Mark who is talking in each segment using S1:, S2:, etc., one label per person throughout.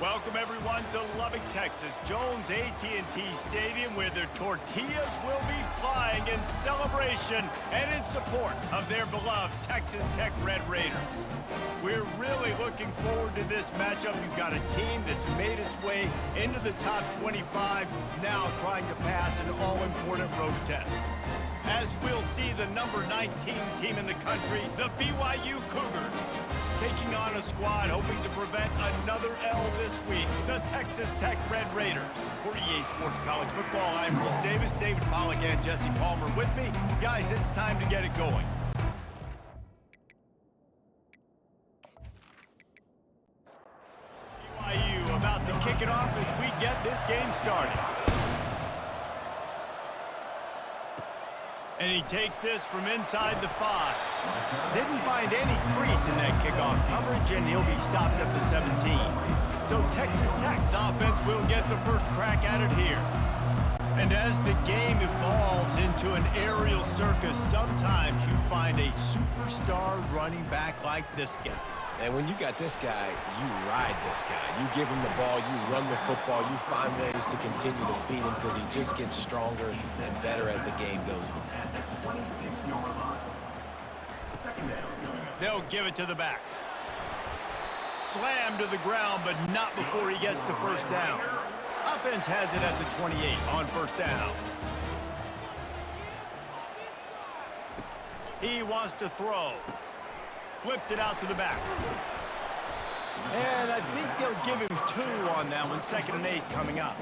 S1: Welcome everyone to Lubbock, Texas, Jones AT&T Stadium, where their tortillas will be flying in celebration and in support of their beloved Texas Tech Red Raiders. We're really looking forward to this matchup. You've got a team that's made its way into the top 25, now trying to pass an all-important road test. As we'll see the number 19 team in the country, the BYU Cougars, taking on a squad hoping to prevent another L this week, the Texas Tech Red Raiders. For EA Sports College Football, I'm Reese Davis, David Pollack, and Jesse Palmer with me. Guys, it's time to get it going. BYU about to kick it off as we get this game started. And he takes this from inside the 5. Didn't find any crease in that kickoff coverage, and he'll be stopped at the 17. So Texas Tech's offense will get the first crack at it here. And as the game evolves into an aerial circus, sometimes you find a superstar running back like this guy.
S2: And when you got this guy, you ride this guy. You give him the ball, you run the football, you find ways to continue to feed him because he just gets stronger and better as the game goes on.
S1: They'll give it to the back. Slammed to the ground, but not before he gets the first down. Offense has it at the 28 on first down. He wants to throw. Flips it out to the back. And I think they'll give him 2 on that one, 2nd and 8 coming up.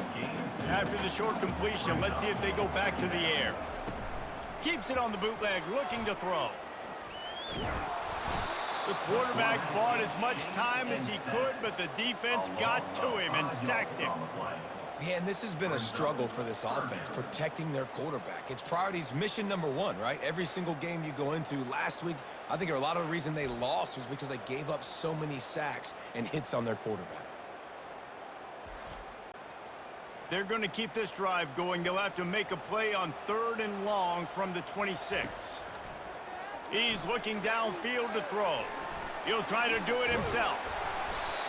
S1: After the short completion, let's see if they go back to the air. Keeps it on the bootleg, looking to throw. The quarterback bought as much time as he could, but the defense got to him and sacked him.
S2: Man, this has been a struggle for this offense, protecting their quarterback. It's priorities, mission number 1, right? Every single game you go into. Last week, I think a lot of the reason they lost was because they gave up so many sacks and hits on their quarterback.
S1: They're going to keep this drive going. They'll have to make a play on 3rd and long from the 26. He's looking downfield to throw. He'll try to do it himself.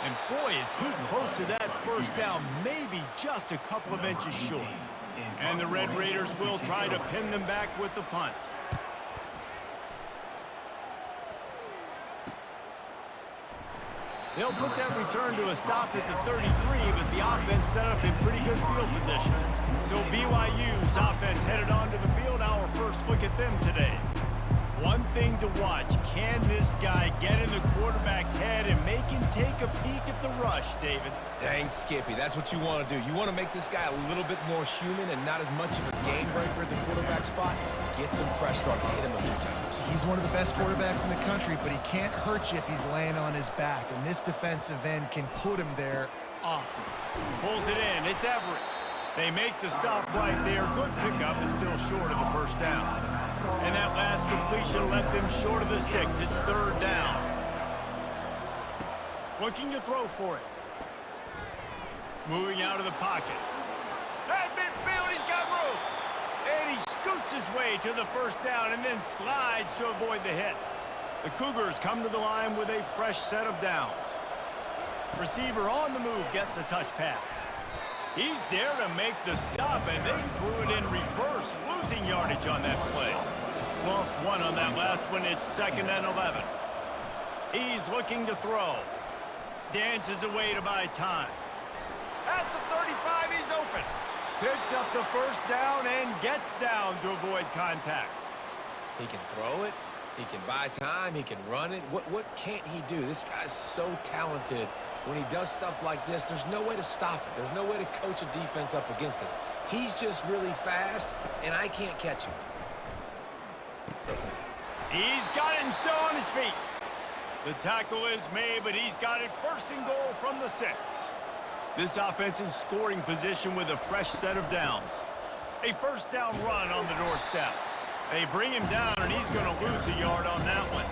S1: And boy, is he close to that first down, maybe just a couple of inches short. And the Red Raiders will try to pin them back with the punt. They'll put that return to a stop at the 33, but the offense set up in pretty good field position. So BYU's offense headed onto the field. Our first look at them today. One thing to watch, can this guy get in the quarterback's head and make him take a peek at the rush, David?
S2: Dang, Skippy, that's what you want to do. You want to make this guy a little bit more human and not as much of a game breaker at the quarterback spot. Get some pressure on him, hit him a few times.
S3: He's one of the best quarterbacks in the country, but he can't hurt you if he's laying on his back, and this defensive end can put him there often.
S1: Pulls it in, it's Everett. They make the stop right there. Good pickup, but still short of the first down. And that last completion left them short of the sticks. It's 3rd down. Looking to throw for it. Moving out of the pocket. At midfield, he's got room. And he scoots his way to the first down and then slides to avoid the hit. The Cougars come to the line with a fresh set of downs. Receiver on the move gets the touch pass. He's there to make the stop, and they threw it in reverse, losing yardage on that play. Lost 1 on that last one. It's 2nd and 11. He's looking to throw. Dances away to buy time. At the 35, he's open. Picks up the first down and gets down to avoid contact.
S2: He can throw it. He can buy time. He can run it. What can't he do? This guy's so talented. When he does stuff like this, there's no way to stop it. There's no way to coach a defense up against this. He's just really fast, and I can't catch him.
S1: He's got it and still on his feet. The tackle is made, but he's got it 1st and goal from the 6. This offense in scoring position with a fresh set of downs. A first down run on the doorstep. They bring him down, and he's going to lose a yard on that one.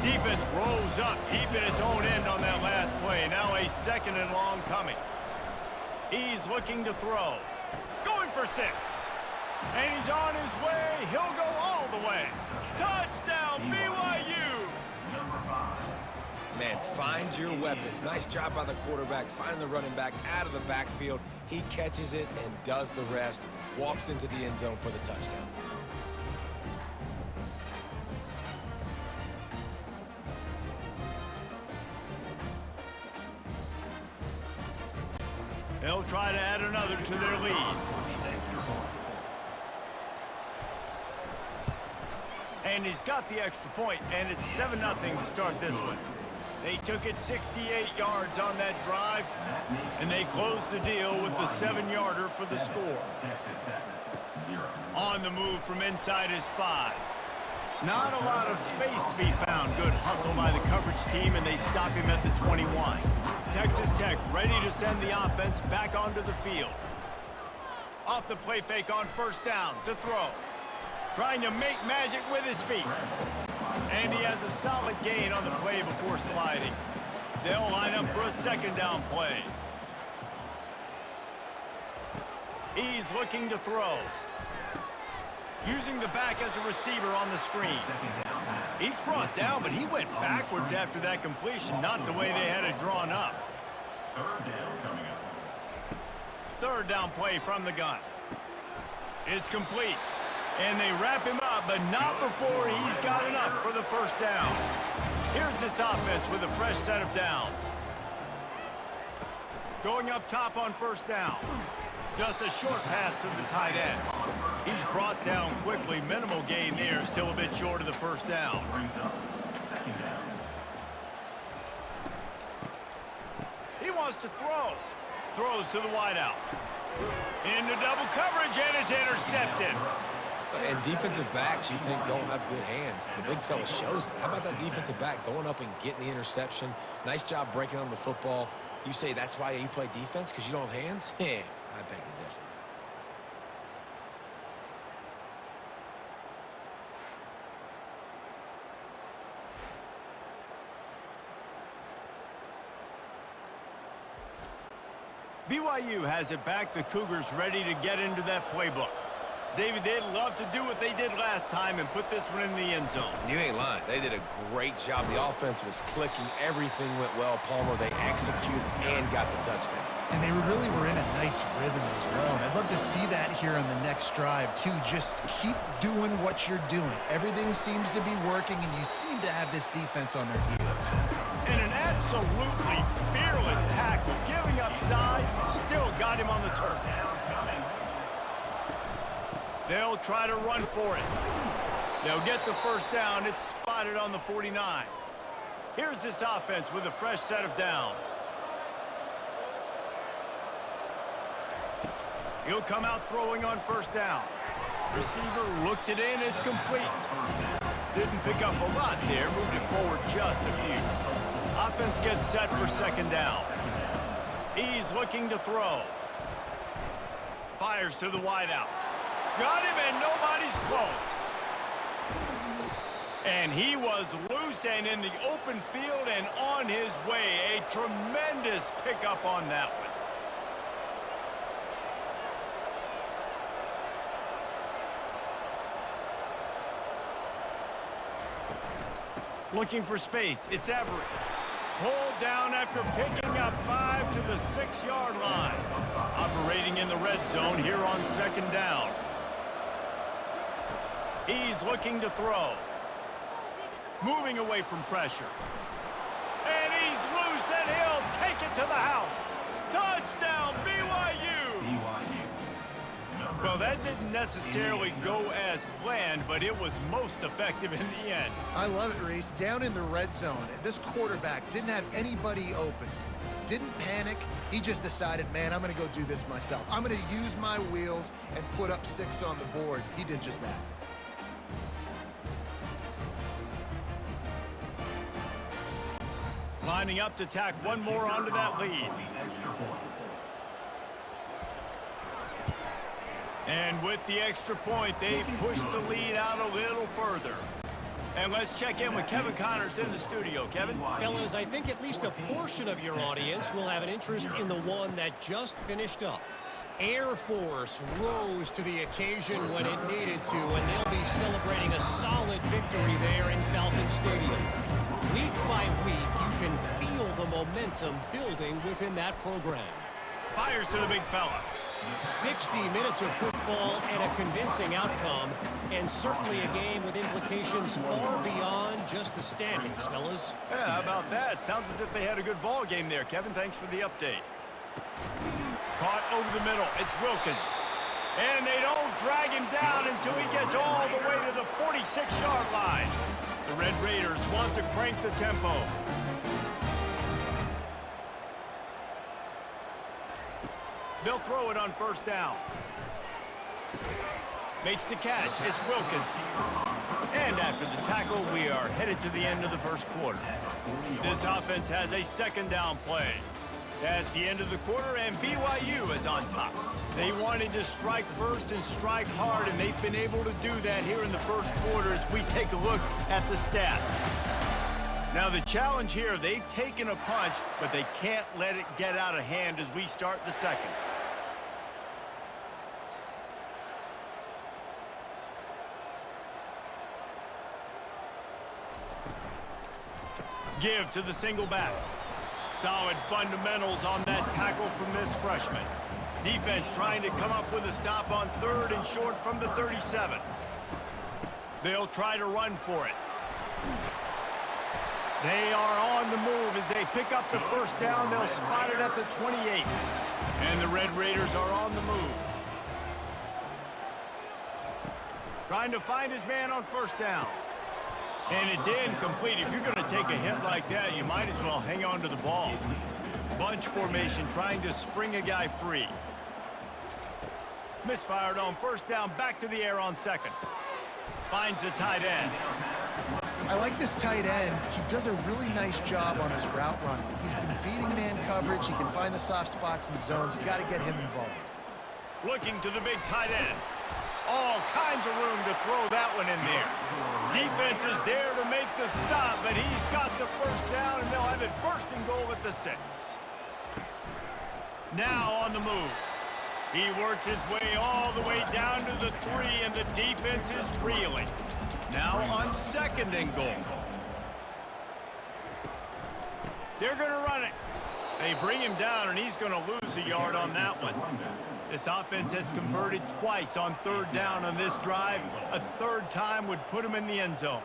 S1: Defense rose up deep in its own end on that last play. Now a 2nd and long coming. He's looking to throw. Going for 6. And he's on his way. He'll go all the way. Touchdown, BYU!
S2: Man, Find your weapons. Nice job by the quarterback. Find the running back out of the backfield. He catches it and does the rest. Walks into the end zone for the touchdown.
S1: They'll try to add another to their lead. And he's got the extra point, and it's 7-0 to start this one. They took it 68 yards on that drive, and they closed the deal with the 7-yarder for the score. On the move from inside his 5. Not a lot of space to be found. Good hustle by the coverage team, and they stop him at the 21. Texas Tech ready to send the offense back onto the field. Off the play fake on first down to throw. Trying to make magic with his feet. And he has a solid gain on the play before sliding. They'll line up for a second down play. He's looking to throw. Using the back as a receiver on the screen. He's brought down, but he went backwards after that completion, not the way they had it drawn up. Third down play from the gun. It's complete. And they wrap him up, but not before he's got enough for the first down. Here's this offense with a fresh set of downs. Going up top on first down. Just a short pass to the tight end. He's brought down quickly. Minimal gain there, still a bit short of the first down. He wants to throw. Throws to the wideout. Into double coverage, and it's intercepted.
S2: And defensive backs you think don't have good hands. The big fella shows that. How about that defensive back going up and getting the interception? Nice job breaking on the football. You say that's why you play defense, because you don't have hands? Yeah, I beg to differ.
S1: BYU has it back. The Cougars ready to get into that playbook. David, they'd love to do what they did last time and put this one in the end zone.
S2: You ain't lying. They did a great job. The offense was clicking. Everything went well. Palmer, they executed and got the touchdown.
S3: And they really were in a nice rhythm as well. And I'd love to see that here on the next drive, too. Just keep doing what you're doing. Everything seems to be working, and you seem to have this defense on their heels.
S1: And an absolutely fearless tackle. Giving up size, still got him on the turf. They'll try to run for it. They'll get the first down. It's spotted on the 49. Here's this offense with a fresh set of downs. He'll come out throwing on first down. Receiver looks it in. It's complete. Didn't pick up a lot there. Moved it forward just a few. Offense gets set for second down. He's looking to throw. Fires to the wideout. Got him, and nobody's close. And he was loose and in the open field and on his way. A tremendous pickup on that one. Looking for space. It's Everett. Pulled down after picking up 5 to the 6-yard line. Operating in the red zone here on second down. He's looking to throw. Moving away from pressure. And he's loose, and he'll take it to the house. Touchdown, BYU! Well, that didn't necessarily go as planned, but it was most effective in the end.
S3: I love it, Reese. Down in the red zone, this quarterback didn't have anybody open. Didn't panic. He just decided, man, I'm going to go do this myself. I'm going to use my wheels and put up 6 on the board. He did just that.
S1: Lining up to tack one more onto that lead. And with the extra point, they push the lead out a little further. And let's check in with Kevin Connors in the studio. Kevin?
S4: Fellas, I think at least a portion of your audience will have an interest in the one that just finished up. Air Force rose to the occasion when it needed to, and they'll be celebrating a solid victory there in Falcon Stadium. Week by week, you can feel the momentum building within that program.
S1: Fires to the big fella.
S4: 60 minutes of football and a convincing outcome, and certainly a game with implications far beyond just the standings, fellas.
S1: Yeah, how about that? Sounds as if they had a good ball game there. Kevin, thanks for the update. Caught over the middle. It's Wilkins. And they don't drag him down until he gets all the way to the 46-yard line. The Red Raiders want to crank the tempo. They'll throw it on first down. Makes the catch. It's Wilkins. And after the tackle, we are headed to the end of the first quarter. This offense has a second down play. That's the end of the quarter, and BYU is on top. They wanted to strike first and strike hard, and they've been able to do that here in the first quarter as we take a look at the stats. Now the challenge here, they've taken a punch, but they can't let it get out of hand as we start the second. Give to the single back. Solid fundamentals on that tackle from this freshman. Defense trying to come up with a stop on third and short from the 37. They'll try to run for it. They are on the move as they pick up the first down. They'll spot it at the 28. And the Red Raiders are on the move. Trying to find his man on first down. And it's incomplete. If you're going to take a hit like that, you might as well hang on to the ball. Bunch formation trying to spring a guy free. Misfired on first down, back to the air on second. Finds the tight end.
S3: I like this tight end. He does a really nice job on his route running. He's been beating man coverage. He can find the soft spots in the zones. You got to get him involved.
S1: Looking to the big tight end. All kinds of room to throw that one in there. Defense is there to make the stop, but he's got the first down, and they'll have it first and goal at the 6. Now on the move. He works his way all the way down to the 3, and the defense is reeling. Now on second and goal. They're going to run it. They bring him down, and he's going to lose a yard on that one. This offense has converted twice on third down on this drive. A third time would put him in the end zone.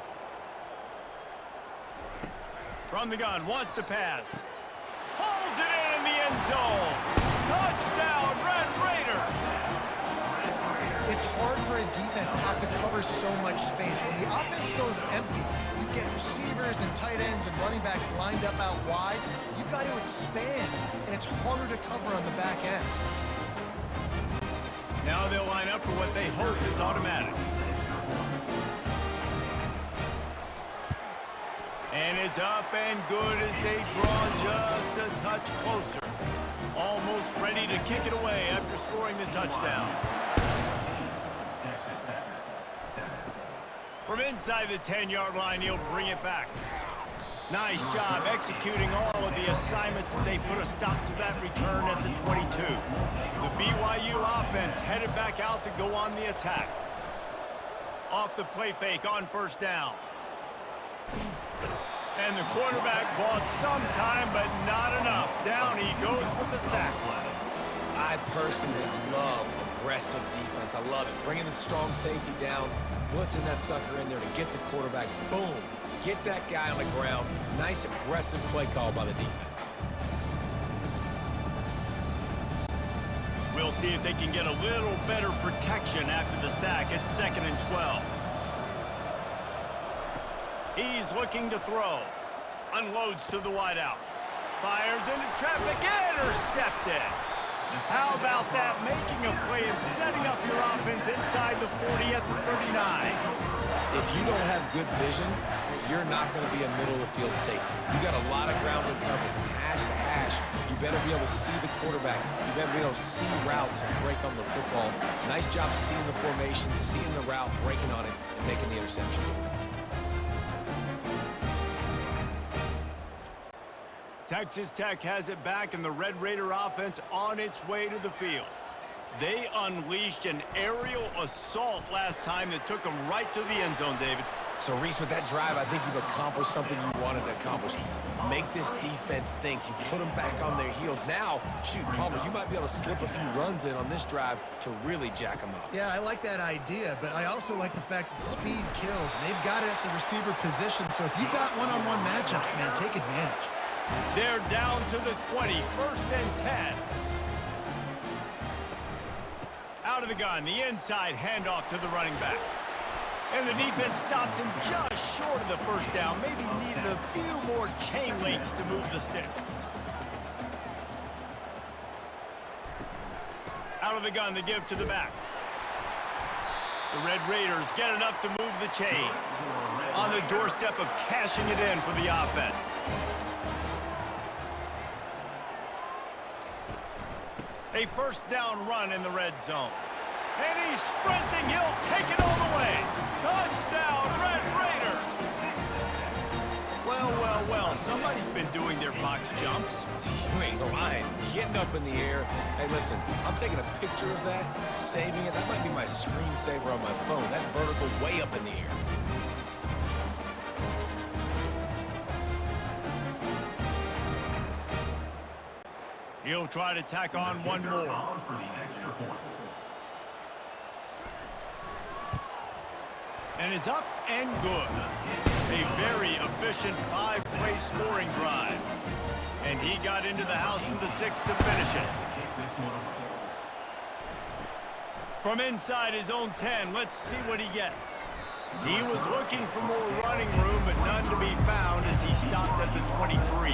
S1: From the gun, wants to pass. Pulls it in the end zone. Touchdown, Red Raiders!
S3: It's hard for a defense to have to cover so much space. When the offense goes empty, you get receivers and tight ends and running backs lined up out wide. You've got to expand, and it's harder to cover on the back end.
S1: Now they'll line up for what they hope is automatic. And it's up and good as they draw just a touch closer. Almost ready to kick it away after scoring the touchdown. From inside the 10-yard line, he'll bring it back. Nice job executing all of the assignments as they put a stop to that return at the 22. The BYU offense headed back out to go on the attack. Off the play fake on first down. And the quarterback bought some time, but not enough. Down he goes with the sack.
S2: I personally love aggressive defense. I love it. Bringing the strong safety down, blitzing that sucker in there to get the quarterback. Boom. Get that guy on the ground. Nice aggressive play call by the defense.
S1: We'll see if they can get a little better protection after the sack. It's 2nd and 12. He's looking to throw. Unloads to the wideout. Fires into traffic. Intercepted. How about that? Making a play and setting up your offense inside the 40 at the 39.
S2: If you don't have good vision, you're not going to be a middle-of-the-field safety. You got a lot of ground to cover from hash to hash. You better be able to see the quarterback. You better be able to see routes and break on the football. Nice job seeing the formation, seeing the route, breaking on it, and making the interception.
S1: Texas Tech has it back, and the Red Raider offense on its way to the field. They unleashed an aerial assault last time that took them right to the end zone, David.
S2: So, Reese, with that drive, I think you've accomplished something you wanted to accomplish. Make this defense think. You put them back on their heels. Now, shoot, Palmer, you might be able to slip a few runs in on this drive to really jack them up.
S3: Yeah, I like that idea, but I also like the fact that speed kills. And they've got it at the receiver position, so if you've got one-on-one matchups, man, take advantage.
S1: They're down to the 20, 1st and 10. Out of the gun, the inside handoff to the running back. And the defense stops him just short of the first down. Maybe needed a few more chain links to move the sticks. Out of the gun to give to the back. The Red Raiders get enough to move the chains. On the doorstep of cashing it in for the offense. A 1st down run in the red zone. And he's sprinting. He'll take it all the way. Touchdown, Red Raiders. Well, well, well. Somebody's been doing their box jumps.
S2: You ain't lying. Getting up in the air. Hey, listen, I'm taking a picture of that, saving it. That might be my screensaver on my phone. That vertical way up in the air.
S1: He'll try to tack on one more. And it's up and good. A very efficient 5-play scoring drive. And he got into the house from the 6 to finish it. From inside his own 10, let's see what he gets. He was looking for more running room, but none to be found as he stopped at the 23.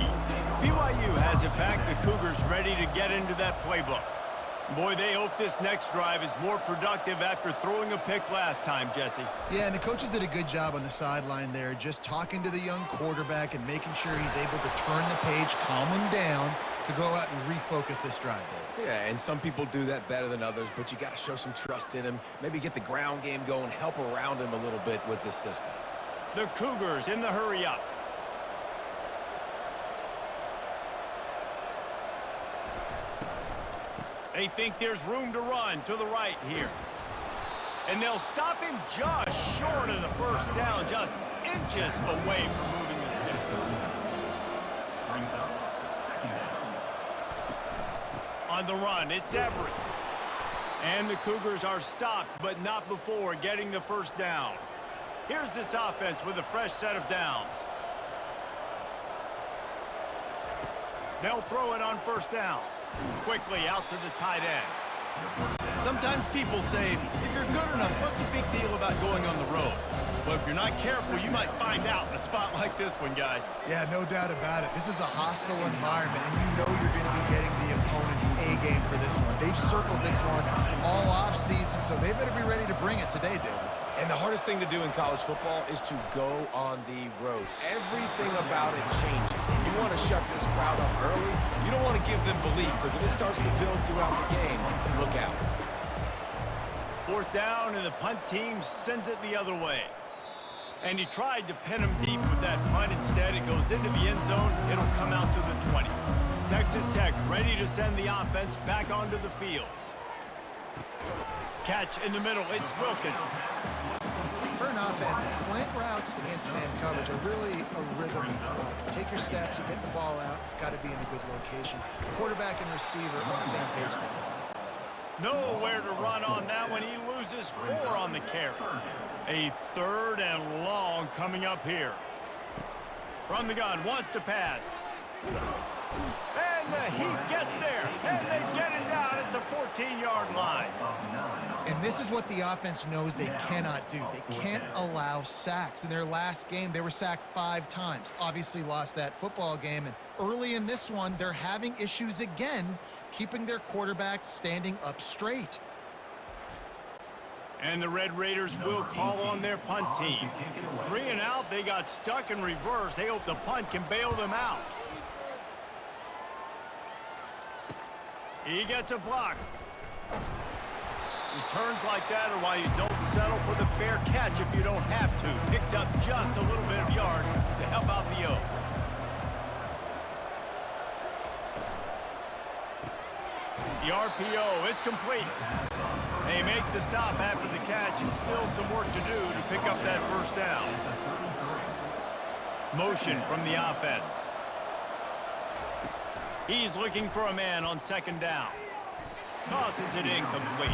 S1: BYU has it back. The Cougars ready to get into that playbook. Boy, they hope this next drive is more productive after throwing a pick last time, Jesse.
S3: Yeah, and the coaches did a good job on the sideline there, just talking to the young quarterback and making sure he's able to turn the page, calm him down to go out and refocus this drive.
S2: Yeah, and some people do that better than others, but you got to show some trust in him. Maybe get the ground game going, help around him a little bit with this system.
S1: The Cougars in the hurry up. They think there's room to run to the right here. And they'll stop him just short of the 1st down, just inches away from moving the sticks. On the run, it's Everett. And the Cougars are stopped, but not before getting the 1st down. Here's this offense with a fresh set of downs. They'll throw it on 1st down. Quickly out to the tight end. Sometimes people say, if you're good enough, what's the big deal about going on the road? Well, if you're not careful, you might find out in a spot like this one, guys.
S3: Yeah, no doubt about it. This is a hostile environment, and you know you're going to be getting the opponent's A-game for this one. They've circled this one all off-season, so they better be ready to bring it today, David.
S2: And the hardest thing to do in college football is to go on the road. Everything about it changes. And you want to shut this crowd up early. You don't want to give them belief, because if it starts to build throughout the game, look out.
S1: 4th down, and the punt team sends it the other way. And he tried to pin him deep with that punt. Instead, it goes into the end zone. It'll come out to the 20. Texas Tech ready to send the offense back onto the field. Catch in the middle. It's Wilkins.
S3: For an offense, slant routes against man coverage are really a rhythm. Take your steps, you get the ball out. It's got to be in a good location. Quarterback and receiver on the same page there.
S1: Nowhere to run on that one. He loses 4 on the carry. A 3rd and long coming up here. From the gun, wants to pass. And he gets there. And they get it down at the 14-yard line.
S3: And this is what the offense knows they cannot do. They can't allow sacks. In their last game, they were sacked 5 times. Obviously lost that football game. And early in this one, they're having issues again, keeping their quarterback standing up straight.
S1: And the Red Raiders will call on their punt team. 3 and out, they got stuck in reverse. They hope the punt can bail them out. He gets a block. Returns like that are why you don't settle for the fair catch if you don't have to. Picks up just a little bit of yards to help out the O. The RPO, it's complete. They make the stop after the catch and still some work to do to pick up that first down. Motion from the offense. He's looking for a man on second down. Tosses it incomplete.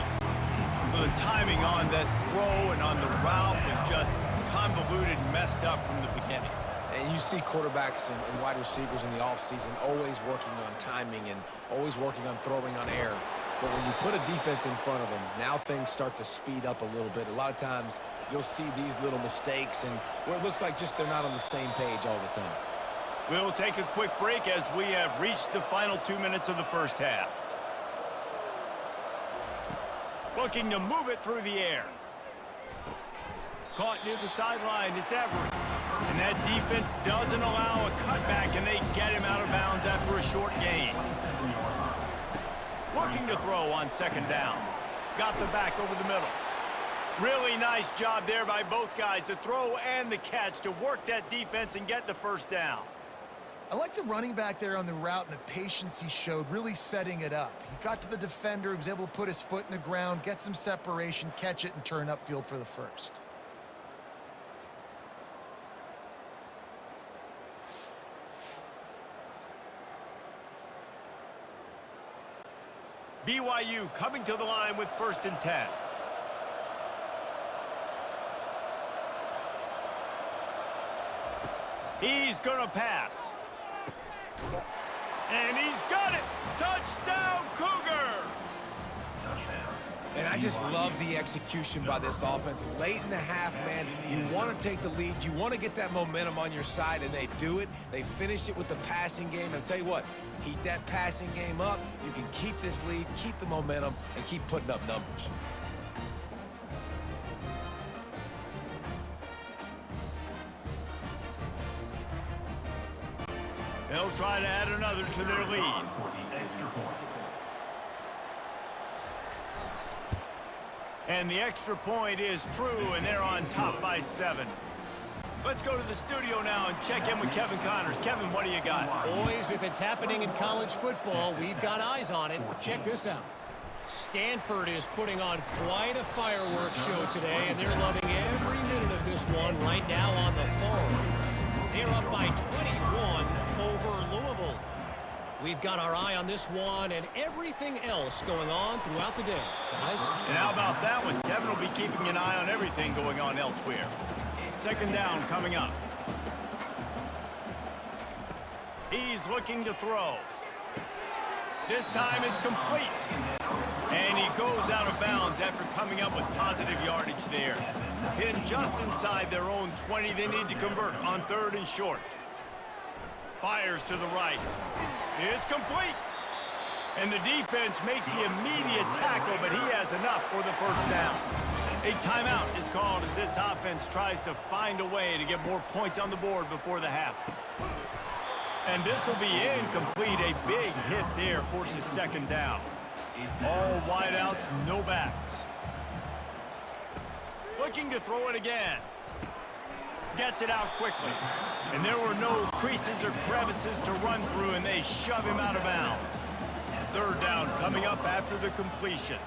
S1: The timing on that throw and on the route was just convoluted, messed up from the beginning.
S2: And you see quarterbacks and wide receivers in the offseason always working on timing and always working on throwing on air. But when you put a defense in front of them, now things start to speed up a little bit. A lot of times you'll see these little mistakes and where it looks like just they're not on the same page all the time.
S1: We'll take a quick break as we have reached the final 2 minutes of the first half. Looking to move it through the air. Caught near the sideline, it's Everett. And that defense doesn't allow a cutback, and they get him out of bounds after a short gain. Looking to throw on second down. Got the back over the middle. Really nice job there by both guys, the throw and the catch, to work that defense and get the first down.
S3: I like the running back there on the route and the patience he showed, really setting it up. He got to the defender, he was able to put his foot in the ground, get some separation, catch it, and turn upfield for the first.
S1: BYU coming to the line with 1st and 10. He's going to pass. And he's got it. Touchdown, Cougars!
S2: And I just love the execution by this offense. Late in the half, man, you want to take the lead. You want to get that momentum on your side, and they do it. They finish it with the passing game. And I'll tell you what, heat that passing game up. You can keep this lead, keep the momentum, and keep putting up numbers.
S1: They'll try to add another to their lead. And the extra point is true, and they're on top by 7. Let's go to the studio now and check in with Kevin Connors. Kevin, what do you got?
S4: Boys, if it's happening in college football, we've got eyes on it. Check this out. Stanford is putting on quite a fireworks show today, and they're loving every minute of this one right now on the phone. They're up by 21 over Louisville. We've got our eye on this one and everything else going on throughout the day, guys.
S1: And how about that one? Kevin will be keeping an eye on everything going on elsewhere. Second down coming up. He's looking to throw. This time it's complete. And he goes out of bounds after coming up with positive yardage there. Pinned just inside their own 20. They need to convert on 3rd and short. Fires to the right. It's complete. And the defense makes the immediate tackle, but he has enough for the first down. A timeout is called as this offense tries to find a way to get more points on the board before the half. And this will be incomplete. A big hit there forces second down. All wideouts, no backs. Looking to throw it again. Gets it out quickly. And there were no creases or crevices to run through, and they shove him out of bounds. 3rd down coming up after the completion.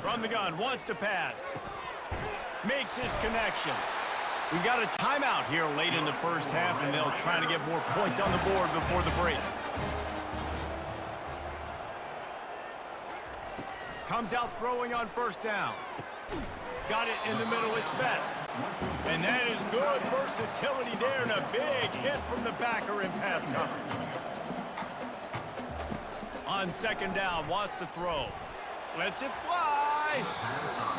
S1: From the gun, wants to pass. Makes his connection. We got a timeout here late in the first half, and they'll try to get more points on the board before the break. Comes out throwing on 1st down. Got it in the middle, it's best. And that is good versatility there, and a big hit from the backer in pass coverage. On 2nd down, wants to throw. Lets it fly.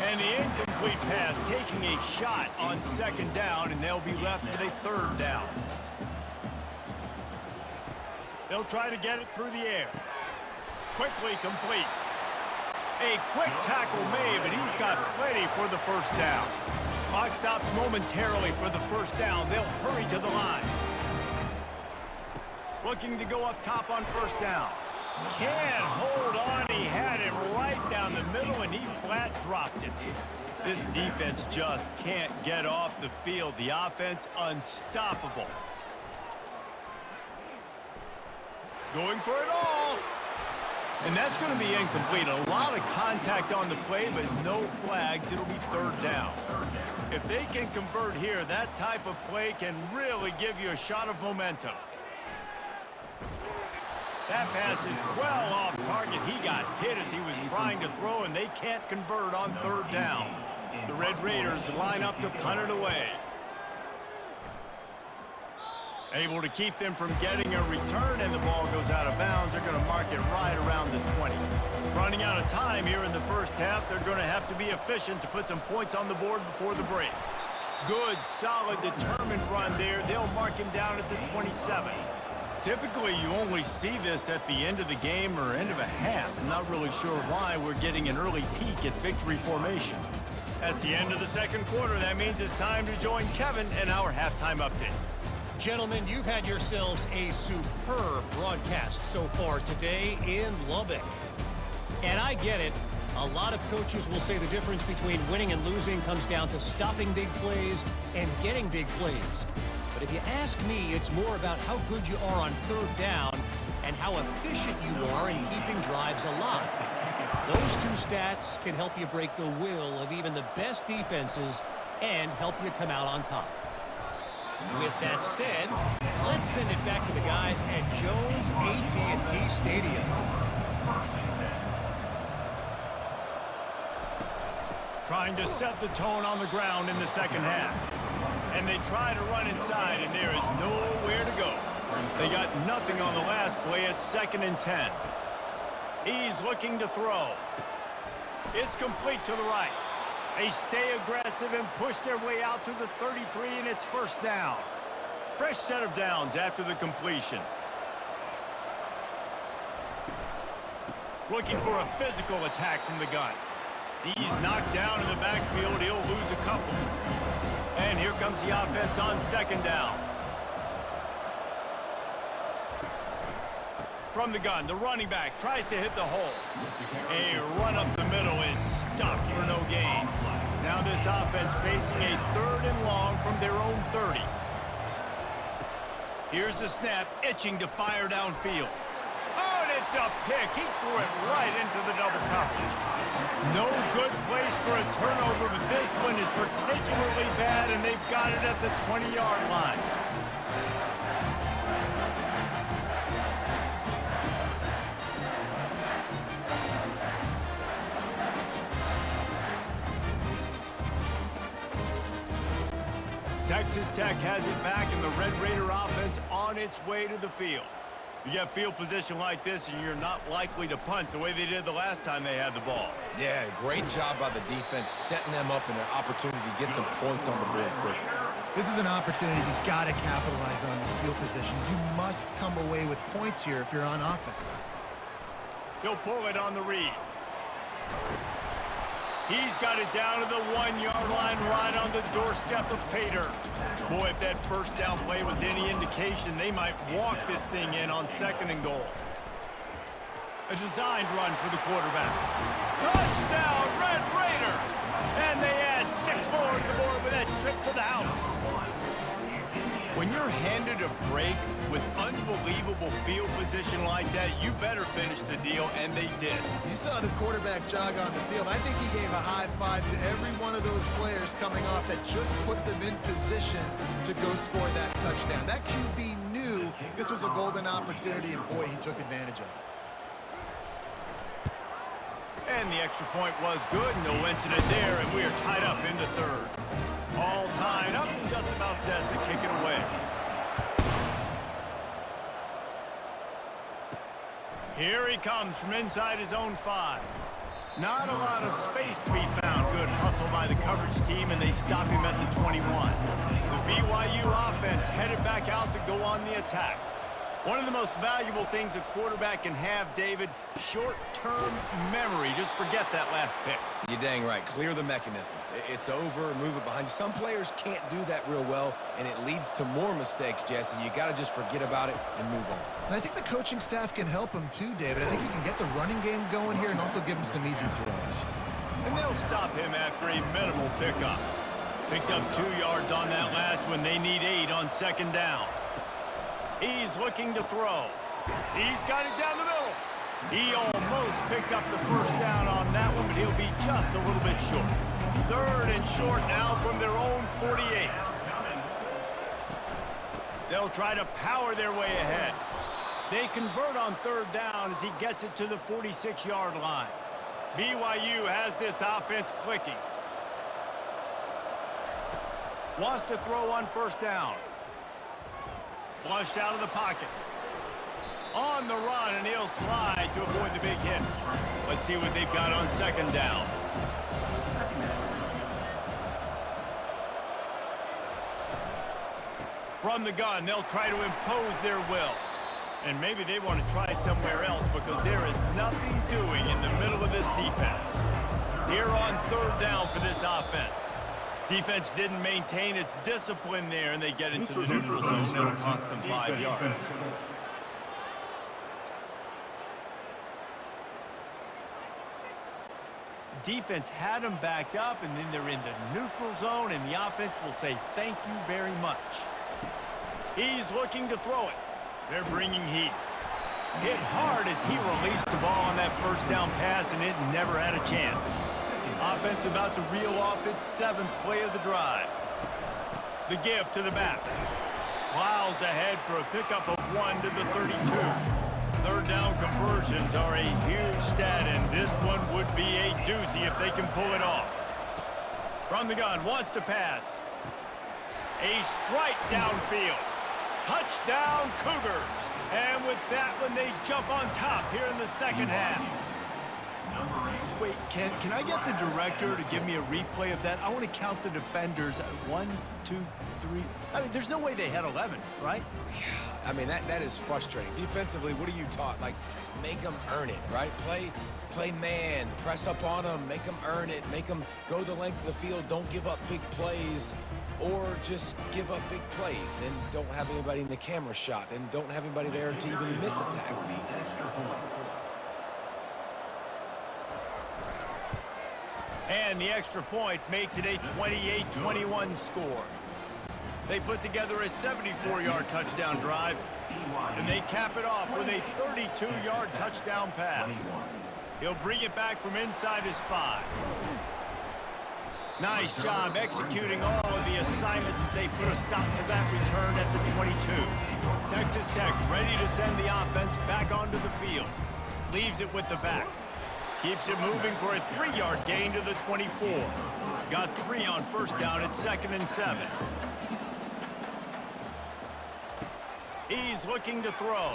S1: And the incomplete pass taking a shot on 2nd down, and they'll be left with a 3rd down. They'll try to get it through the air. Quickly complete. A quick tackle made, but he's got plenty for the first down. Clock stops momentarily for the first down. They'll hurry to the line. Looking to go up top on 1st down. Can't hold on. He had it right down the middle, and he flat dropped it. This defense just can't get off the field. The offense unstoppable. Going for it all. And that's going to be incomplete. A lot of contact on the play, but no flags. It'll be third down. If they can convert here, that type of play can really give you a shot of momentum. That pass is well off target. He got hit as he was trying to throw, and they can't convert on third down. The Red Raiders line up to punt it away. Able to keep them from getting a return, and the ball goes out of bounds. They're going to mark it right around the 20. Running out of time here in the first half, they're going to have to be efficient to put some points on the board before the break. Good, solid, determined run there. They'll mark him down at the 27. Typically, you only see this at the end of the game or end of a half. I'm not really sure why we're getting an early peek at victory formation. That's the end of the second quarter. That means it's time to join Kevin in our halftime update.
S4: Gentlemen, you've had yourselves a superb broadcast so far today in Lubbock. And I get it. A lot of coaches will say the difference between winning and losing comes down to stopping big plays and getting big plays. But if you ask me, it's more about how good you are on third down and how efficient you are in keeping drives alive. Those two stats can help you break the will of even the best defenses and help you come out on top. With that said, let's send it back to the guys at Jones AT&T Stadium.
S1: Trying to set the tone on the ground in the second half. And they try to run inside, and there is nowhere to go. They got nothing on the last play. It's 2nd and 10. He's looking to throw. It's complete to the right. They stay aggressive and push their way out to the 33, and it's first down. Fresh set of downs after the completion. Looking for a physical attack from the gun. He's knocked down in the backfield. He'll lose a couple. And here comes the offense on 2nd down. From the gun, the running back tries to hit the hole. A run up the middle is stuck for no gain. Now this offense facing a 3rd and long from their own 30. Here's the snap, itching to fire downfield. Oh, and it's a pick. He threw it right into the double coverage. No good place for a turnover, but this one is particularly bad, and they've got it at the 20-yard line. Texas Tech has it back, and the Red Raider offense on its way to the field. You get field position like this, and you're not likely to punt the way they did the last time they had the ball.
S2: Yeah, great job by the defense, setting them up in an opportunity to get some points on the board quickly.
S3: This is an opportunity you got to capitalize on this field position. You must come away with points here if you're on offense.
S1: He'll pull it on the read. He's got it down to the 1-yard line, right on the doorstep of Pater. Boy, if that first down play was any indication, they might walk this thing in on 2nd and goal. A designed run for the quarterback. Touchdown, Red Raiders! And they add 6 more to the board with that trip to the house. When you're handed a break with unbelievable field position like that, you better finish the deal, and they did.
S3: You saw the quarterback jog on the field. I think he gave a high five to every one of those players coming off that just put them in position to go score that touchdown. That QB knew this was a golden opportunity, and boy, he took advantage of it.
S1: And the extra point was good. No incident there, and we are tied up in the 3rd. All tied up and just about set to kick it away. Here he comes from inside his own 5. Not a lot of space to be found. Good hustle by the coverage team, and they stop him at the 21. The BYU offense headed back out to go on the attack. One of the most valuable things a quarterback can have, David, short-term memory. Just forget that last pick.
S2: You're dang right. Clear the mechanism. It's over, move it behind you. Some players can't do that real well, and it leads to more mistakes, Jesse. You got to just forget about it and move on.
S3: And I think the coaching staff can help him too, David. I think you can get the running game going here and also give him some easy throws.
S1: And they'll stop him after a minimal pickup. Picked up 2 yards on that last one. They need 8 on 2nd down. He's looking to throw. He's got it down the middle. He almost picked up the first down on that one, but he'll be just a little bit short. 3rd and short now from their own 48. They'll try to power their way ahead. They convert on 3rd down as he gets it to the 46-yard line. BYU has this offense clicking. Wants to throw on 1st down. Flushed out of the pocket. On the run, and he'll slide to avoid the big hit. Let's see what they've got on 2nd down. From the gun, they'll try to impose their will. And maybe they want to try somewhere else because there is nothing doing in the middle of this defense. Here on 3rd down for this offense. Defense didn't maintain its discipline there, and they get into the neutral zone. It'll cost them 5 yards. Defense had them backed up, and then they're in the neutral zone, and the offense will say thank you very much. He's looking to throw it. They're bringing heat. Hit hard as he released the ball on that 1st down pass, and it never had a chance. Offense about to reel off its 7th play of the drive. The give to the back. Plows ahead for a pickup of 1 to the 32. 3rd down conversions are a huge stat, and this one would be a doozy if they can pull it off. From the gun, wants to pass. A strike downfield. Touchdown, Cougars. And with that one, they jump on top here in the 2nd half. Wait, can I get the director to give me a replay of that? I want to count the defenders. 1, 2, 3. I mean, there's no way they had 11, right?
S2: I mean, that is frustrating. Defensively, what are you taught? Like, make them earn it, right? Play man, press up on them, make them earn it, make them go the length of the field, don't give up big plays, or just give up big plays and don't have anybody in the camera shot and don't have anybody there to even miss a tackle.
S1: And the extra point makes it a 28-21 score. They put together a 74-yard touchdown drive, and they cap it off with a 32-yard touchdown pass. He'll bring it back from inside his 5. Nice job executing all of the assignments as they put a stop to that return at the 22. Texas Tech ready to send the offense back onto the field. Leaves it with the back. Keeps it moving for a 3-yard gain to the 24. Got 3 on 1st down at 2nd and 7. He's looking to throw.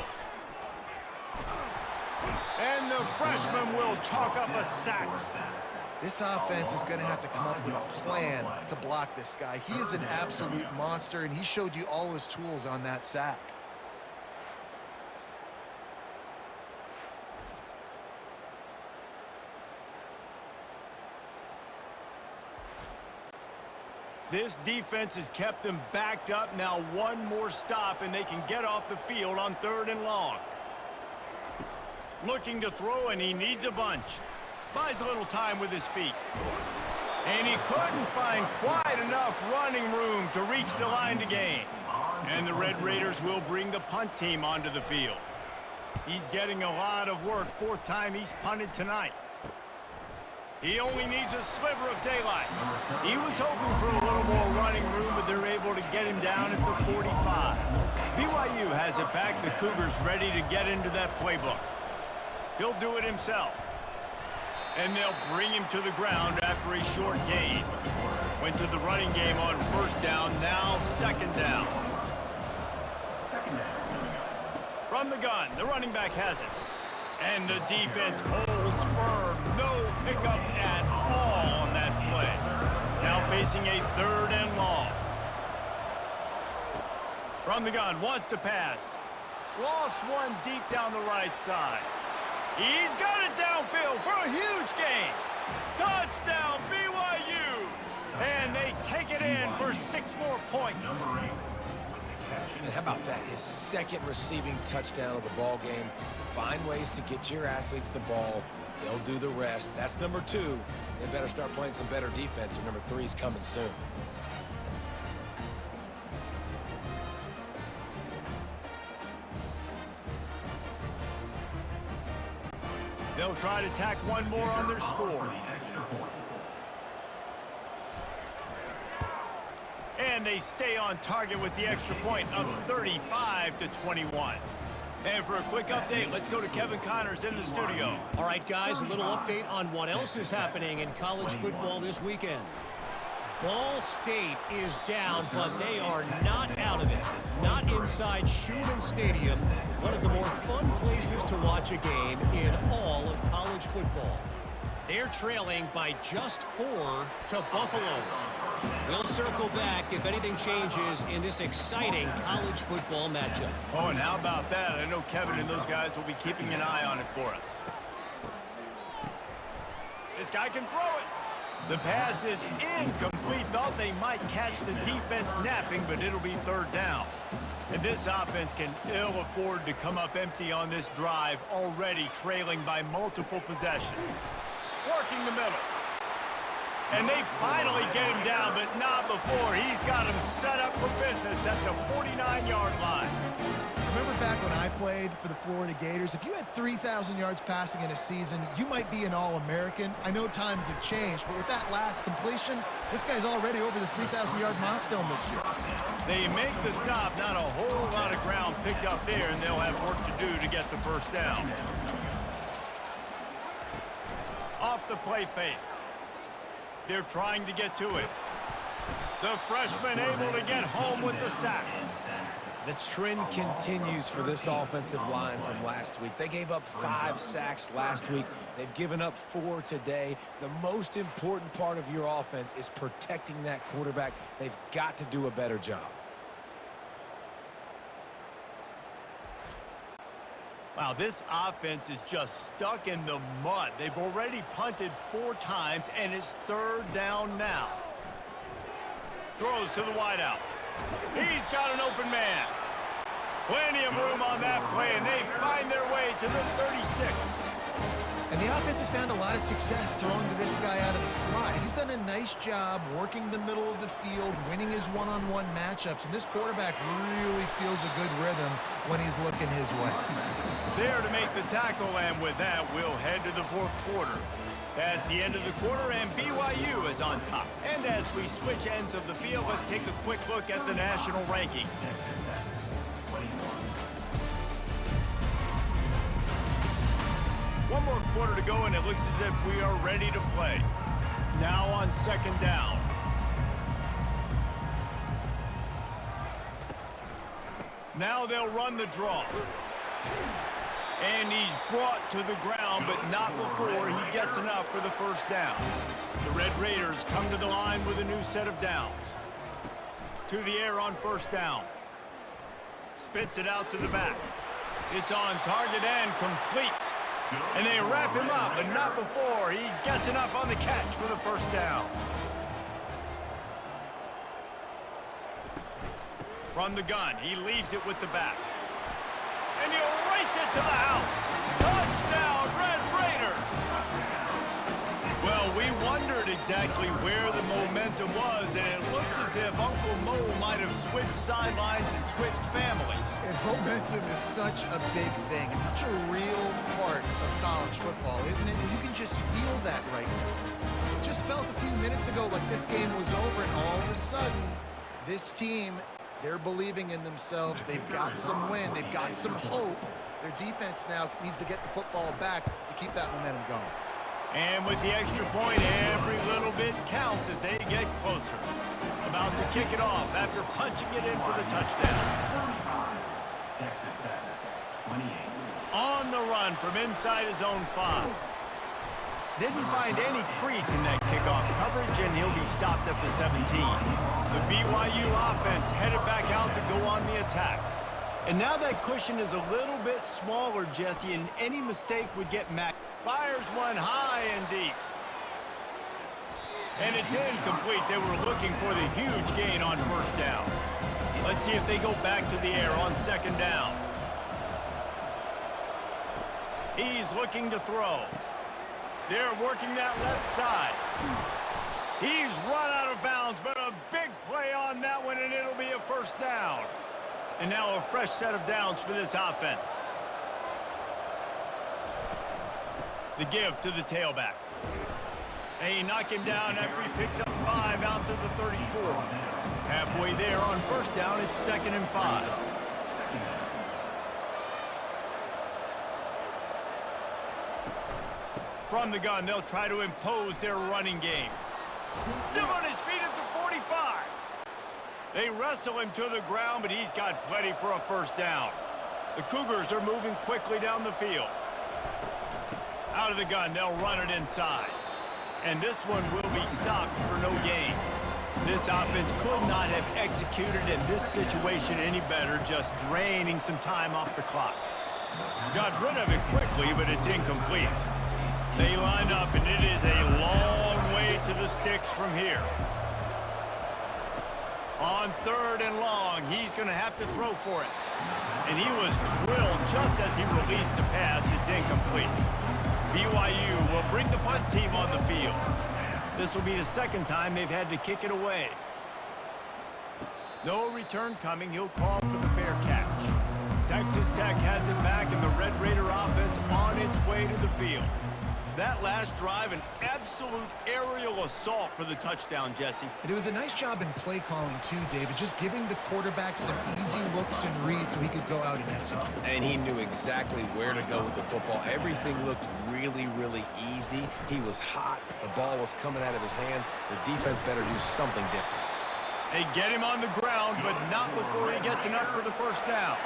S1: And the freshman will chalk up a sack.
S3: This offense is going to have to come up with a plan to block this guy. He is an absolute monster, and he showed you all his tools on that sack.
S1: This defense has kept them backed up. Now one more stop, and they can get off the field on 3rd and long. Looking to throw, and he needs a bunch. Buys a little time with his feet. And he couldn't find quite enough running room to reach the line to gain. And the Red Raiders will bring the punt team onto the field. He's getting a lot of work. 4th time he's punted tonight. He only needs a sliver of daylight. He was hoping for a little more running room, but they're able to get him down at the 45. BYU has it back. The Cougars ready to get into that playbook. He'll do it himself. And they'll bring him to the ground after a short gain. Went to the running game on 1st down, now 2nd down. From the gun, the running back has it. And the defense holds firm. No pickup at all on that play. Now facing a 3rd and long. From the gun, wants to pass. Lost one deep down the right side. He's got it downfield for a huge gain. Touchdown, BYU. And they take it in for 6 more points.
S2: And how about that? His 2nd receiving touchdown of the ball game. Find ways to get your athletes the ball. They'll do the rest. That's number 2. They better start playing some better defense, or number 3 is coming soon.
S1: They'll try to tack one more on their score. And they stay on target with the extra point of 35-21. And for a quick update, let's go to Kevin Connors in the studio.
S4: All right, guys, a little update on what else is happening in college football this weekend. Ball State is down, but they are not out of it. Not inside Schumann Stadium, one of the more fun places to watch a game in all of college football. They're trailing by just 4 to Buffalo. We'll circle back if anything changes in this exciting college football matchup.
S1: Oh, and how about that? I know Kevin and those guys will be keeping an eye on it for us. This guy can throw it. The pass is incomplete. Thought they might catch the defense napping, but it'll be third down. And this offense can ill afford to come up empty on this drive, already trailing by multiple possessions. Working the middle. And they finally get him down, but not before. He's got him set up for business at the 49-yard line.
S3: Remember back when I played for the Florida Gators, if you had 3,000 yards passing in a season, you might be an All-American. I know times have changed, but with that last completion, this guy's already over the 3,000-yard milestone this year.
S1: They make the stop, not a whole lot of ground picked up there, and they'll have work to do to get the first down. Off the play fake. They're trying to get to it. The freshman able to get home with the sack.
S2: The trend continues for this offensive line from last week. They gave up 5 sacks last week. They've given up 4 today. The most important part of your offense is protecting that quarterback. They've got to do a better job.
S1: Wow, this offense is just stuck in the mud. They've already punted 4 times, and it's third down now. Throws to the wideout. He's got an open man. Plenty of room on that play, and they find their way to the 36.
S3: And the offense has found a lot of success throwing to this guy out of the slot. He's done a nice job working the middle of the field, winning his one-on-one matchups, and this quarterback really feels a good rhythm when he's looking his way.
S1: There to make the tackle, and with that, we'll head to the fourth quarter. That's the end of the quarter, and BYU is on top. And as we switch ends of the field, let's take a quick look at the national rankings. One more quarter to go, and it looks as if we are ready to play. Now on second down. Now they'll run the draw. And he's brought to the ground, but not before he gets enough for the first down. The Red Raiders come to the line with a new set of downs. To the air on first down. Spits it out to the back. It's on target and complete. And they wrap him up, but not before he gets enough on the catch for the first down. From the gun, he leaves it with the back. And he'll race it to the house. Touchdown, Red Raiders! Well, we wondered exactly where the momentum was, and it looks as if Uncle Mo might have switched sidelines and switched families.
S3: And momentum is such a big thing. It's such a real part of college football, isn't it? And you can just feel that right now. It just felt a few minutes ago like this game was over, and all of a sudden, this team, they're believing in themselves. They've got some wind. They've got some hope. Their defense now needs to get the football back to keep that momentum going.
S1: And with the extra point, every little bit counts as they get closer. About to kick it off after punching it in for the touchdown. On the run from inside his own 5. Didn't find any crease in that kickoff coverage, and he'll be stopped at the 17. The BYU offense headed back out to go on the attack. And now that cushion is a little bit smaller, Jesse, and any mistake would get Mac. Fires one high and deep. And it's incomplete. They were looking for the huge gain on first down. Let's see if they go back to the air on second down. He's looking to throw. They're working that left side. He's run out of bounds, but a big play on that one, and it'll be a first down. And now a fresh set of downs for this offense. The give to the tailback. They knock him down after he picks up 5 out to the 34. Halfway there on first down, it's 2nd and 5. From the gun, they'll try to impose their running game. Still on his feet at the 45. They wrestle him to the ground, but he's got plenty for a first down. The Cougars are moving quickly down the field. Out of the gun, they'll run it inside. And this one will be stopped for no gain. This offense could not have executed in this situation any better, just draining some time off the clock. Got rid of it quickly, but it's incomplete. They line up, and it is a long way to the sticks from here. On 3rd and long, he's going to have to throw for it. And he was drilled just as he released the pass. It's incomplete. BYU will bring the punt team on the field. This will be the 2nd time they've had to kick it away. No return coming. He'll call for the fair catch. Texas Tech has it back, and the Red Raider offense on its way to the field. That last drive, an absolute aerial assault for the touchdown, Jesse.
S3: And it was a nice job in play calling too, David, just giving the quarterback some easy looks and reads so he could go out and execute.
S2: And he knew exactly where to go with the football. Everything looked really, really easy. He was hot. The ball was coming out of his hands. The defense better do something different.
S1: They get him on the ground, but not before he gets enough for the first down.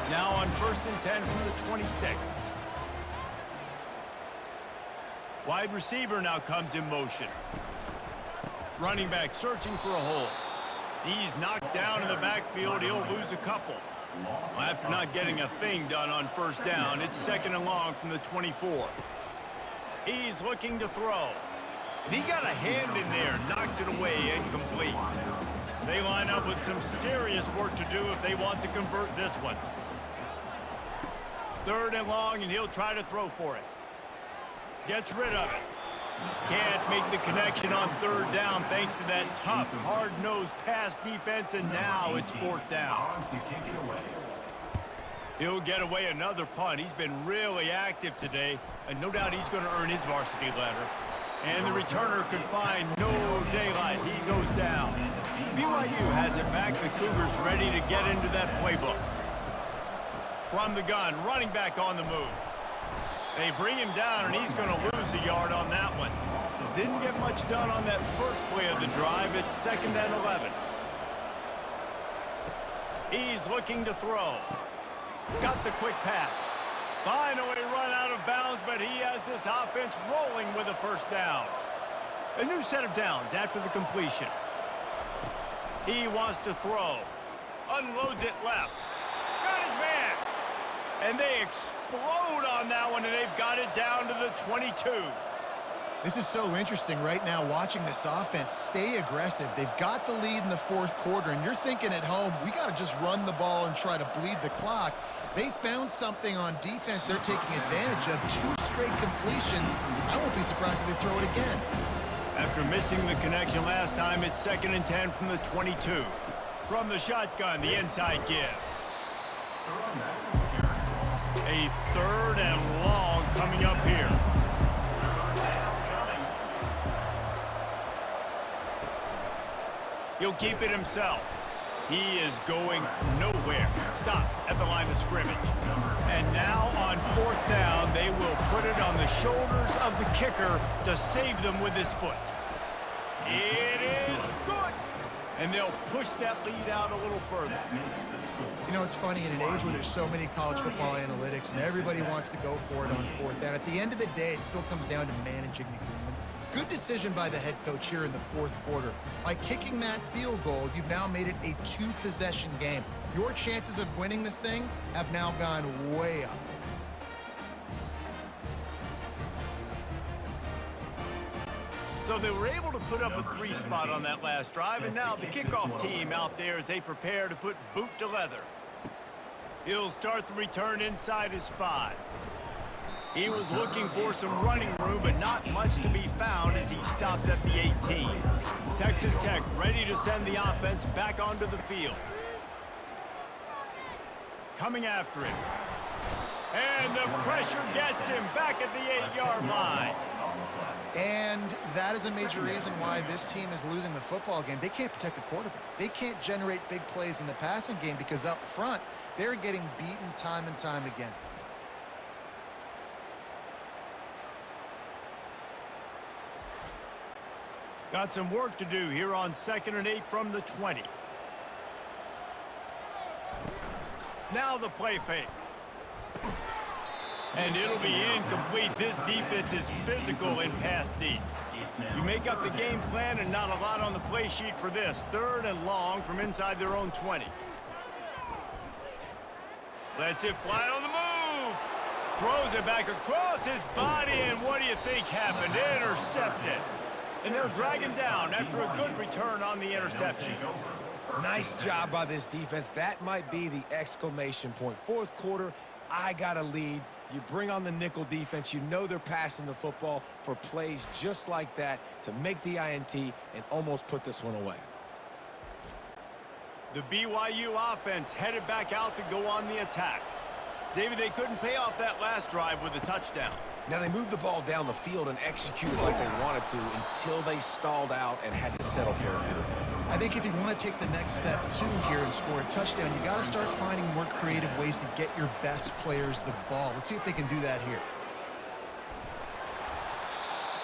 S1: Now on 1st and 10 from the 26. Wide receiver now comes in motion. Running back searching for a hole. He's knocked down in the backfield. He'll lose a couple. Well, after not getting a thing done on first down, it's 2nd and long from the 24. He's looking to throw. And he got a hand in there, knocks it away, incomplete. They line up with some serious work to do if they want to convert this one. 3rd and long, and he'll try to throw for it. Gets rid of it. Can't make the connection on 3rd down thanks to that tough, hard-nosed pass defense, and now it's 4th down. He'll get away another punt. He's been really active today, and no doubt he's going to earn his varsity letter. And the returner can find no daylight. He goes down. BYU has it back. The Cougars ready to get into that playbook. From the gun, running back on the move. They bring him down, and he's going to lose a yard on that one. Didn't get much done on that first play of the drive. It's 2nd and 11. He's looking to throw. Got the quick pass. Finally run out of bounds, but he has this offense rolling with a first down. A new set of downs after the completion. He wants to throw. Unloads it left. Got his man. And they explode on that one, and they've got it down to the 22.
S3: This is so interesting right now watching this offense stay aggressive. They've got the lead in the 4th quarter, and you're thinking at home, we got to just run the ball and try to bleed the clock. They found something on defense they're taking advantage of. 2 straight completions. I won't be surprised if they throw it again.
S1: After missing the connection last time, it's 2nd and 10 from the 22. From the shotgun, the inside give. A 3rd and long coming up here. He'll keep it himself. He is going nowhere. Stop at the line of scrimmage. And now on 4th down, they will put it on the shoulders of the kicker to save them with his foot. It is good. And they'll push that lead out a little further.
S3: You know, it's funny, in an age where there's so many college football analytics and everybody wants to go for it on 4th down, at the end of the day, it still comes down to managing the game. Good decision by the head coach here in the 4th quarter. By kicking that field goal, you've now made it a 2-possession game. Your chances of winning this thing have now gone way up.
S1: So they were able to put up a 3 spot on that last drive, and now the kickoff team out there as they prepare to put boot to leather. He'll start the return inside his 5. He was looking for some running room, but not much to be found as he stopped at the 18. Texas Tech ready to send the offense back onto the field. Coming after him. And the pressure gets him back at the 8-yard line.
S3: And that is a major reason why this team is losing the football game. They can't protect the quarterback. They can't generate big plays in the passing game because up front, they're getting beaten time and time again.
S1: Got some work to do here on 2nd and 8 from the 20. Now the play fake. And it'll be incomplete. This defense is physical in pass deep. You make up the game plan and not a lot on the play sheet for this. 3rd and long from inside their own 20. Lets it fly on the move. Throws it back across his body, and what do you think happened? Intercepted. And they'll drag him down after a good return on the interception.
S2: Nice job by this defense. That might be the exclamation point. 4th quarter, I got a lead. You bring on the nickel defense. You know they're passing the football for plays just like that to make the INT and almost put this one away.
S1: The BYU offense headed back out to go on the attack. David, they couldn't pay off that last drive with a touchdown.
S2: Now they moved the ball down the field and executed like they wanted to until they stalled out and had to settle for a field goal.
S3: I think if you want to take the next step too here and score a touchdown, you got to start finding more creative ways to get your best players the ball. Let's see if they can do that here.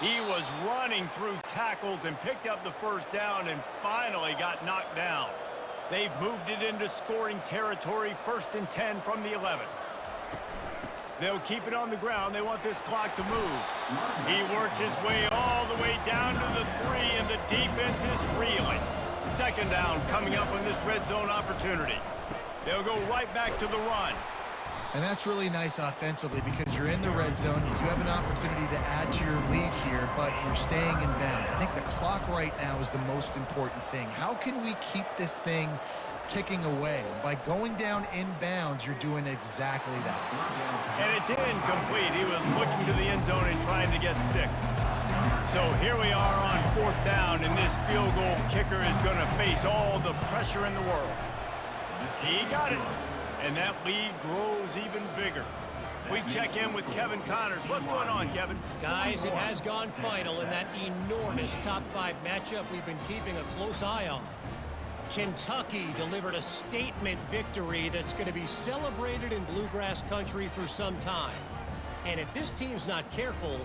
S1: He was running through tackles and picked up the first down and finally got knocked down. They've moved it into scoring territory, 1st and 10 from the 11. They'll keep it on the ground. They want this clock to move. He works his way all the way down to the 3, and the defense is reeling. 2nd down coming up on this red zone opportunity. They'll go right back to the run.
S3: And that's really nice offensively because you're in the red zone. You do have an opportunity to add to your lead here, but you're staying in bounds. I think the clock right now is the most important thing. How can we keep this thing ticking away? By going down in bounds, you're doing exactly that.
S1: And it's incomplete. He was looking to the end zone and trying to get 6. So here we are on 4th down, and this field goal kicker is going to face all the pressure in the world. He got it. And that lead grows even bigger. We check in with Kevin Connors. What's going on, Kevin?
S4: Guys, it has gone final in that enormous top 5 matchup we've been keeping a close eye on. Kentucky delivered a statement victory that's going to be celebrated in Bluegrass country for some time. And if this team's not careful,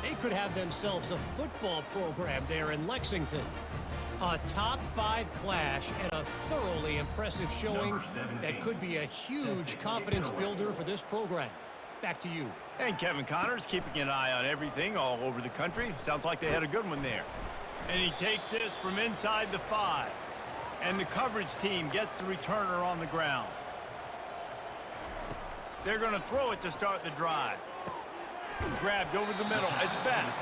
S4: they could have themselves a football program there in Lexington. A top 5 clash and a thoroughly impressive showing that could be a huge confidence builder for this program. Back to you.
S1: And Kevin Connors keeping an eye on everything all over the country. Sounds like they had a good one there. And he takes this from inside the 5. And the coverage team gets the returner on the ground. They're going to throw it to start the drive. Grabbed over the middle. It's best.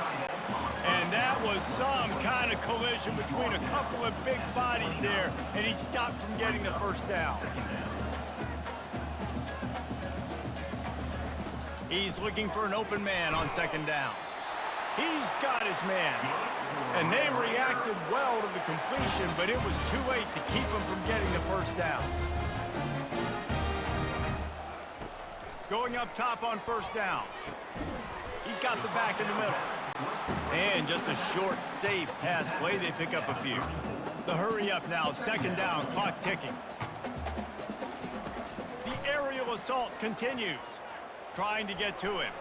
S1: And that was some kind of collision between a couple of big bodies there, and he stopped from getting the first down. He's looking for an open man on 2nd down. He's got his man. And they reacted well to the completion, but it was too late to keep him from getting the first down. Going up top on 1st down. He's got the back in the middle. And just a short, safe pass play. They pick up a few. The hurry up now. 2nd down. Clock ticking. The aerial assault continues. Trying to get to him.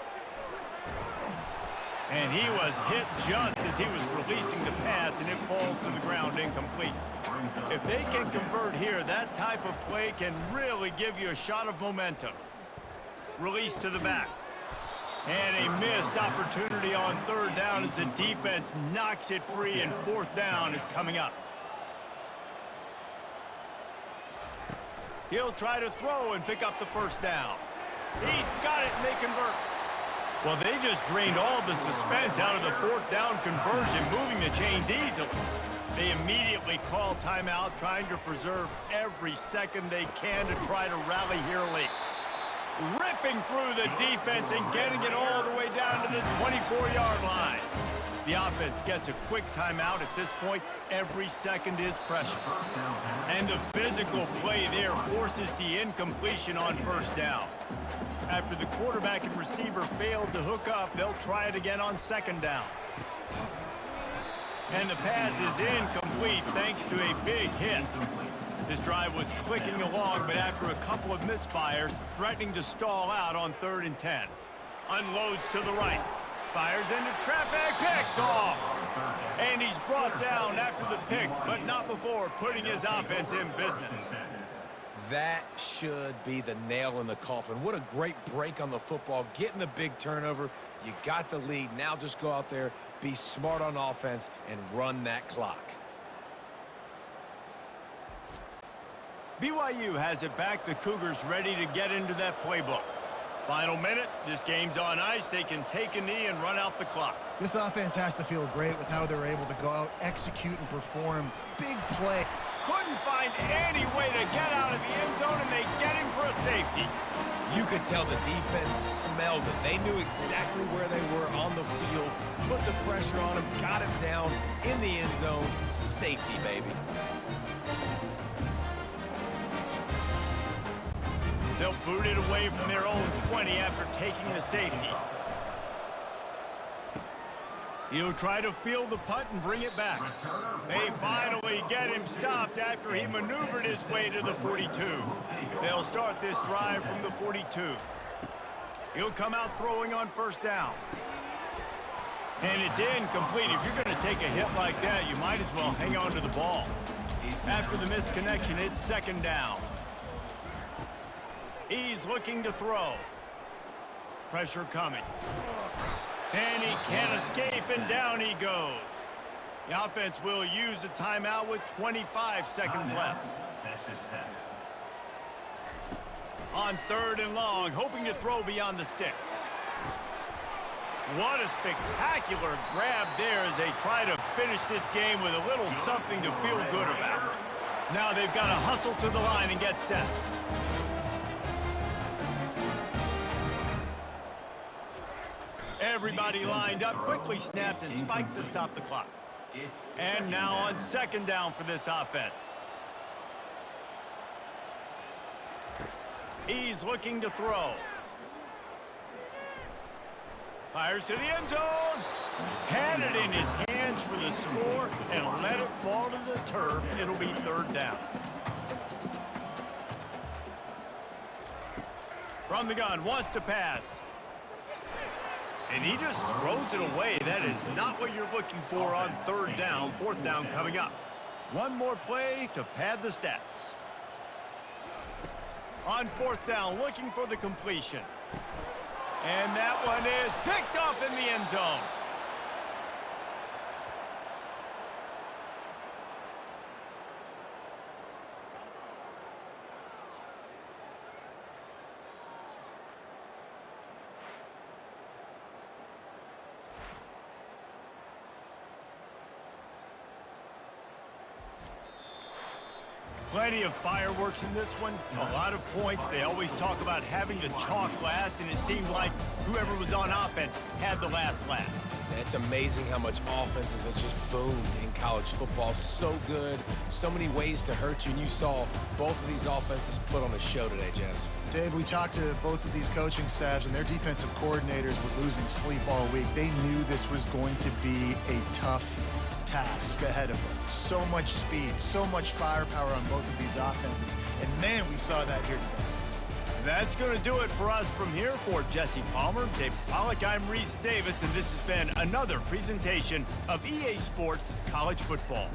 S1: And he was hit just as he was releasing the pass, and it falls to the ground incomplete. If they can convert here, that type of play can really give you a shot of momentum. Release to the back. And a missed opportunity on 3rd down as the defense knocks it free, and 4th down is coming up. He'll try to throw and pick up the first down. He's got it, and they convert. Well, they just drained all the suspense out of the 4th down conversion, moving the chains easily. They immediately call timeout, trying to preserve every second they can to try to rally here late. Ripping through the defense and getting it all the way down to the 24-yard line. The offense gets a quick timeout. At this point, every second is precious. And the physical play there forces the incompletion on first down. After the quarterback and receiver failed to hook up, they'll try it again on second down. And the pass is incomplete thanks to a big hit. This drive was clicking along, but after a couple of misfires, threatening to stall out on 3rd and 10. Unloads to the right. Fires into traffic, picked off. And he's brought down after the pick, but not before putting his offense in business.
S2: That should be the nail in the coffin. What a great break on the football, getting the big turnover. You got the lead. Now just go out there, be smart on offense, and run that clock.
S1: BYU has it back. The Cougars ready to get into that playbook. Final minute, this game's on ice. They can take a knee and run out the clock.
S3: This offense has to feel great with how they're able to go out, execute, and perform big play.
S1: Couldn't find any way to get out of the end zone, and they get him for a safety.
S2: You could tell the defense smelled it. They knew exactly where they were on the field, put the pressure on him, got him down in the end zone. Safety, baby.
S1: They'll boot it away from their own 20 after taking the safety. He'll try to field the punt and bring it back. They finally get him stopped after he maneuvered his way to the 42. They'll start this drive from the 42. He'll come out throwing on first down. And it's incomplete. If you're going to take a hit like that, you might as well hang on to the ball. After the misconnection, it's second down. He's looking to throw. Pressure coming. And he can't escape, and down he goes. The offense will use a timeout with 25 seconds left. On 3rd and long, hoping to throw beyond the sticks. What a spectacular grab there as they try to finish this game with a little something to feel good about. Now they've got to hustle to the line and get set. Everybody lined up, quickly snapped and spiked to stop the clock. And now on second down for this offense. He's looking to throw. Fires to the end zone. Had it in his hands for the score and let it fall to the turf. It'll be 3rd down. From the gun, wants to pass. And he just throws it away. That is not what you're looking for on 3rd down. 4th down coming up. One more play to pad the stats. On 4th down, looking for the completion. And that one is picked off in the end zone. Plenty of fireworks in this one, a lot of points. They always talk about having the chalk last, and it seemed like whoever was on offense had the last laugh.
S2: It's amazing how much offenses have just boomed in college football. So good, so many ways to hurt you, and you saw both of these offenses put on a show today, Jess.
S3: Dave, we talked to both of these coaching staffs, and their defensive coordinators were losing sleep all week. They knew this was going to be a tough task ahead of them. So much speed, so much firepower on both of these offenses. And man, we saw that here today.
S1: That's going to do it for us from here. For Jesse Palmer, Dave Pollack, I'm Reese Davis, and this has been another presentation of EA Sports College Football.